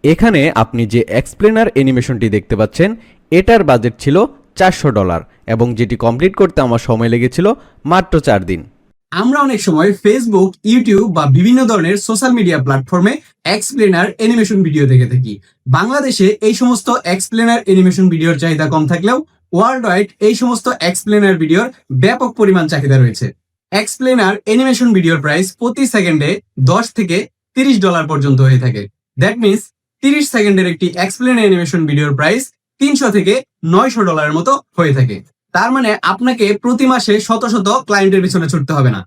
এখানে আপনি যে এক্সপ্লেনার অ্যানিমেশনটি দেখতে পাচ্ছেন এটার বাজেট ছিল $400 এবং যেটি কমপ্লিট করতে আমার সময় লেগেছিল মাত্র 4 দিন। আমরা অনেক সময় ফেসবুক, ইউটিউব বা বিভিন্ন ধরনের সোশ্যাল মিডিয়া প্ল্যাটফর্মে এক্সপ্লেনার অ্যানিমেশন ভিডিও দেখে থাকি। বাংলাদেশে এই সমস্ত এক্সপ্লেনার অ্যানিমেশন ভিডিওর চাহিদা কম থাকলেও ওয়ার্ল্ড ওয়াইড এই সমস্ত এক্সপ্লেনার ভিডিওর ব্যাপক পরিমাণ চাহিদা রয়েছে। এক্সপ্লেনার অ্যানিমেশন ভিডিওর প্রাইস প্রতি সেকেন্ডে $10 থেকে $30 পর্যন্ত হয়ে থাকে। দ্যাট মিনস 30 সেকেন্ডের একটি এক্সপ্লেনার অ্যানিমেশন ভিডিওর প্রাইস $300 থেকে $900 মতো হয়ে থাকে। তার মানে আপনাকে প্রতি মাসে শত শত ক্লায়েন্টের পিছনে ছুটতে হবে না।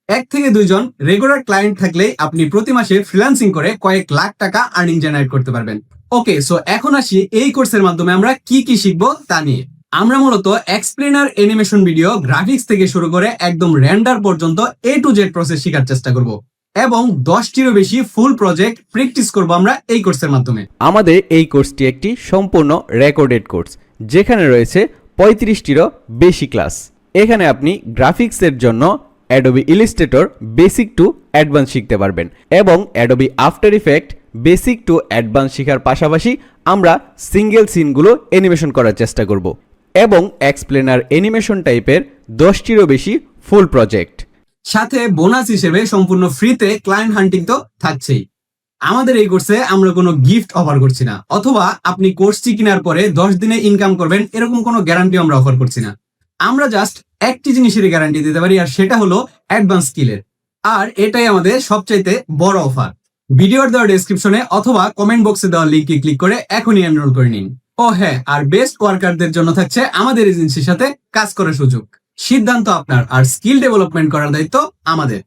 1 থেকে 2 জন রেগুলার ক্লায়েন্ট থাকলেই আপনি প্রতি মাসে ফ্রিল্যান্সিং করে কয়েক লাখ টাকা আর্নিং জেনারেট করতে পারবেন। ওকে, সো এখন আসি এই কোর্সের মাধ্যমে আমরা কি কি শিখবো তা নিয়ে। আমরা মূলত এক্সপ্লেনার অ্যানিমেশন ভিডিও গ্রাফিক্স থেকে শুরু করে একদম রেন্ডার পর্যন্ত A to Z প্রসেস শেখার চেষ্টা করব এবং 10টিরও বেশি ফুল প্রজেক্ট প্র্যাকটিস করব আমরা এই কোর্সের মাধ্যমে। আমাদের এই কোর্সটি একটি সম্পূর্ণ রেকর্ডেড কোর্স, যেখানে রয়েছে 35টিরও বেশি ক্লাস। এখানে আপনি গ্রাফিক্সের জন্য Adobe Illustrator basic to advance শিখতে পারবেন এবং Adobe after effect basic to advance শেখার পাশাপাশি আমরা সিঙ্গেল সিনগুলো অ্যানিমেশন করার চেষ্টা করব এবং এক্সপ্লেনার অ্যানিমেশন টাইপের 10টিরও বেশি ফুল প্রজেক্ট। সাথে বোনাস হিসেবে সম্পূর্ণ ফ্রিতে ক্লায়েন্ট হান্টিং তো থাকছেই। আমাদের এই কোর্সে আমরা কোনো গিফট অফার করছি না, অথবা আপনি কোর্সটি কেনার পরে 10 দিনে ইনকাম করবেন এরকম কোনো গ্যারান্টি আমরা অফার করছি না। আমরা জাস্ট একটি জিনিসেরই গ্যারান্টি দিতে পারি, আর সেটা হলো অ্যাডভান্স স্কিলের। আর এটাই আমাদের সবচাইতে বড় অফার। ভিডিওর দেওয়া ডেসক্রিপশনে অথবা কমেন্ট বক্সে দেওয়া লিঙ্কে ক্লিক করে এখনই এনরোল করে নিন। ও হ্যাঁ, আর বেস্ট ওয়ার্কারদের জন্য থাকছে আমাদের এজেন্সির সাথে কাজ করার সুযোগ। সিদ্ধান্ত আপনার, আর স্কিল ডেভেলপমেন্ট করার দায়িত্ব আমাদের।